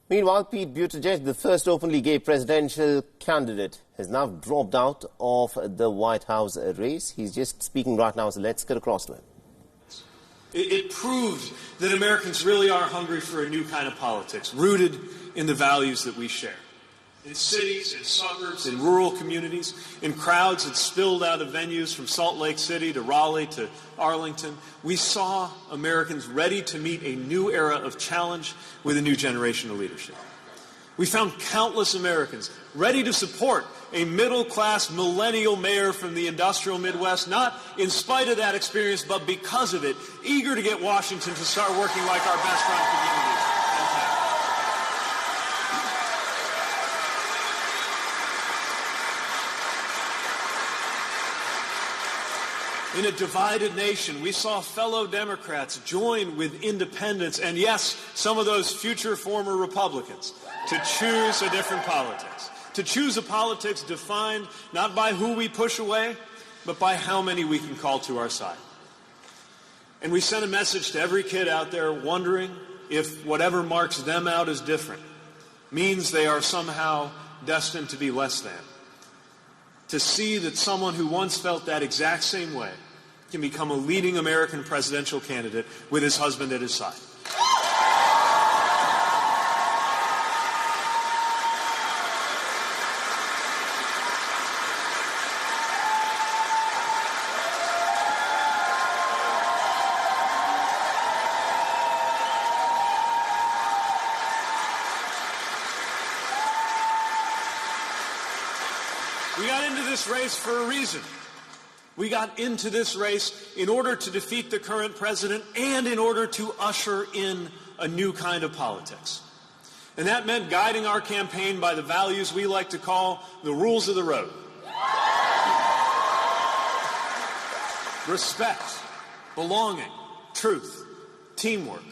Meanwhile, Pete Buttigieg, the first openly gay presidential candidate, has now dropped out of the White House race. He's just speaking right now, so let's get across to him. It proved that Americans really are hungry for a new kind of politics, rooted in the values that we share. In cities, in suburbs, in rural communities, in crowds that spilled out of venues from Salt Lake City to Raleigh to Arlington, we saw Americans ready to meet a new era of challenge with a new generation of leadership. We found countless Americans ready to support a middle-class millennial mayor from the industrial Midwest, not in spite of that experience, but because of it, eager to get Washington to start working like our best run communities. In a divided nation, we saw fellow Democrats join with independents and, yes, some of those future former Republicans to choose a different politics, to choose a politics defined not by who we push away, but by how many we can call to our side. And we sent a message to every kid out there wondering if whatever marks them out as different means they are somehow destined to be less than. To see that someone who once felt that exact same way can become a leading American presidential candidate with his husband at his side. We got into this race for a reason. We got into this race in order to defeat the current president and in order to usher in a new kind of politics. And that meant guiding our campaign by the values we like to call the rules of the road. Respect, belonging, truth, teamwork,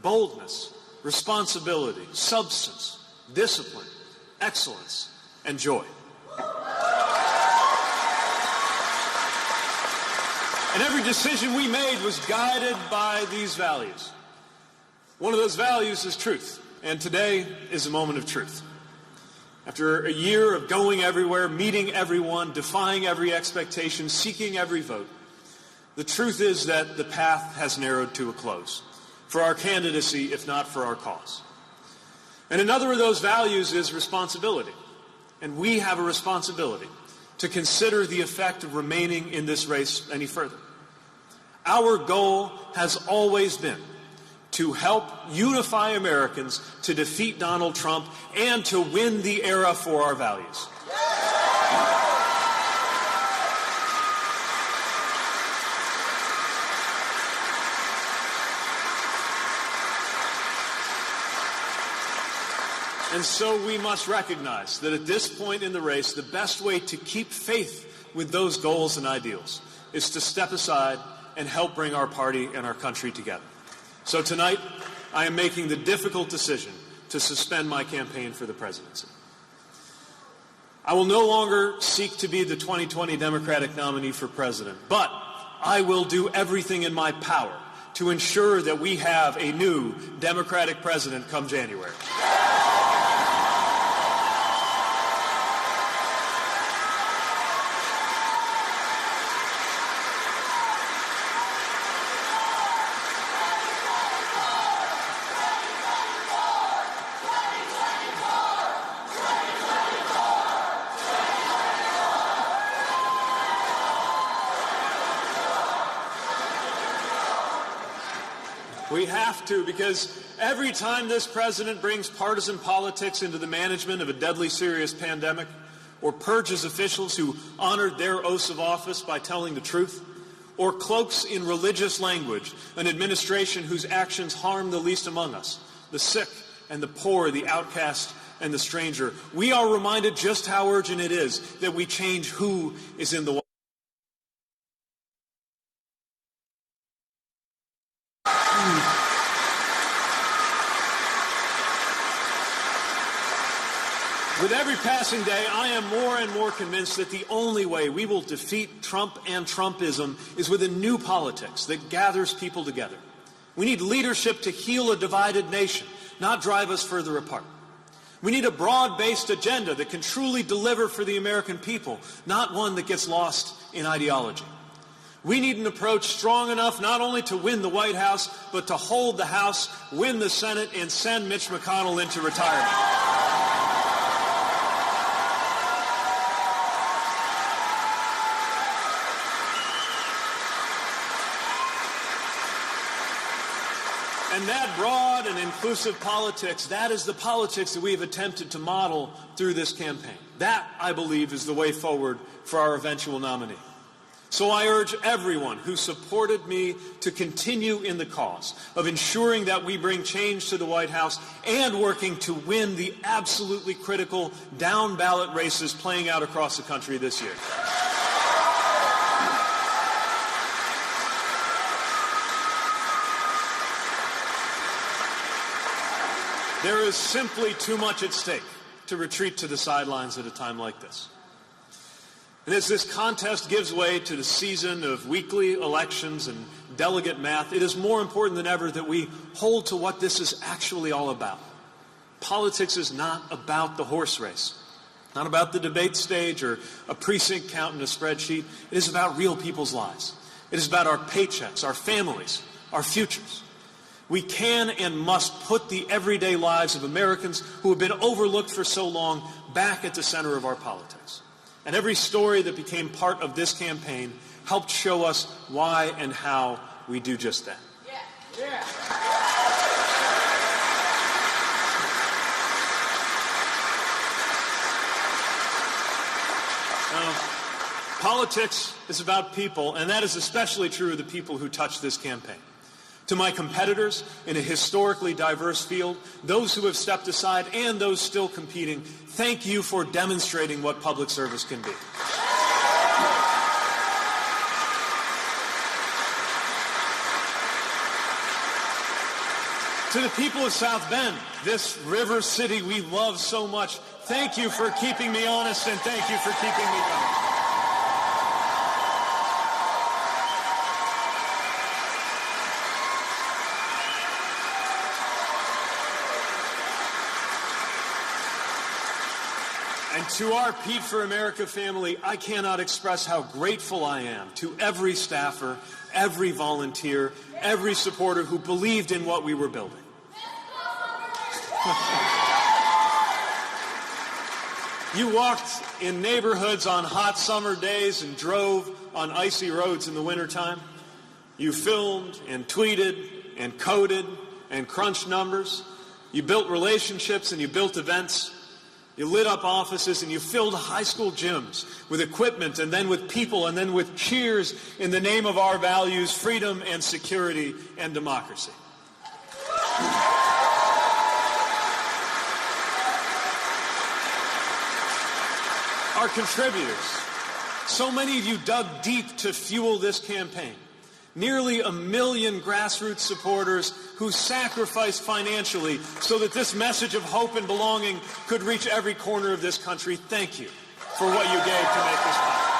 boldness, responsibility, substance, discipline, excellence, and joy. And every decision we made was guided by these values. One of those values is truth, and today is a moment of truth. After a year of going everywhere, meeting everyone, defying every expectation, seeking every vote, the truth is that the path has narrowed to a close for our candidacy, if not for our cause. And another of those values is responsibility. And we have a responsibility to consider the effect of remaining in this race any further. Our goal has always been to help unify Americans to defeat Donald Trump and to win the era for our values. And so we must recognize that at this point in the race, the best way to keep faith with those goals and ideals is to step aside and help bring our party and our country together. So tonight, I am making the difficult decision to suspend my campaign for the presidency. I will no longer seek to be the 2020 Democratic nominee for president, but I will do everything in my power to ensure that we have a new Democratic president come January. We have to, because every time this president brings partisan politics into the management of a deadly serious pandemic, or purges officials who honored their oaths of office by telling the truth, or cloaks in religious language an administration whose actions harm the least among us, the sick and the poor, the outcast and the stranger, we are reminded just how urgent it is that we change who is in the White House. With every passing day, I am more and more convinced that the only way we will defeat Trump and Trumpism is with a new politics that gathers people together. We need leadership to heal a divided nation, not drive us further apart. We need a broad-based agenda that can truly deliver for the American people, not one that gets lost in ideology. We need an approach strong enough not only to win the White House, but to hold the House, win the Senate, and send Mitch McConnell into retirement. And that broad and inclusive politics, that is the politics that we have attempted to model through this campaign. That, I believe, is the way forward for our eventual nominee. So I urge everyone who supported me to continue in the cause of ensuring that we bring change to the White House and working to win the absolutely critical down-ballot races playing out across the country this year. There is simply too much at stake to retreat to the sidelines at a time like this. And as this contest gives way to the season of weekly elections and delegate math, it is more important than ever that we hold to what this is actually all about. Politics is not about the horse race, not about the debate stage or a precinct count in a spreadsheet. It is about real people's lives. It is about our paychecks, our families, our futures. We can and must put the everyday lives of Americans who have been overlooked for so long back at the center of our politics. And every story that became part of this campaign helped show us why and how we do just that. Yeah. Now, politics is about people, and that is especially true of the people who touch this campaign. To my competitors in a historically diverse field, those who have stepped aside and those still competing, thank you for demonstrating what public service can be. To the people of South Bend, this river city we love so much, thank you for keeping me honest and thank you for keeping me going. And to our Pete for America family, I cannot express how grateful I am to every staffer, every volunteer, every supporter who believed in what we were building. You walked in neighborhoods on hot summer days and drove on icy roads in the wintertime. You filmed and tweeted and coded and crunched numbers. You built relationships and you built events. You lit up offices and you filled high school gyms with equipment and then with people and then with cheers in the name of our values, freedom and security and democracy. Our contributors, so many of you dug deep to fuel this campaign. Nearly 1 million grassroots supporters who sacrificed financially so that this message of hope and belonging could reach every corner of this country. Thank you for what you gave to make this possible.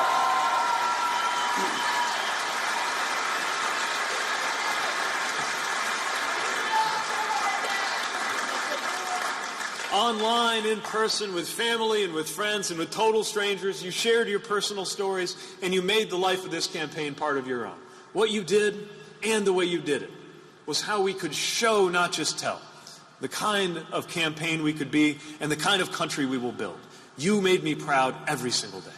Online, in person, with family and with friends and with total strangers, you shared your personal stories and you made the life of this campaign part of your own. What you did and the way you did it was how we could show, not just tell, the kind of campaign we could be and the kind of country we will build. You made me proud every single day.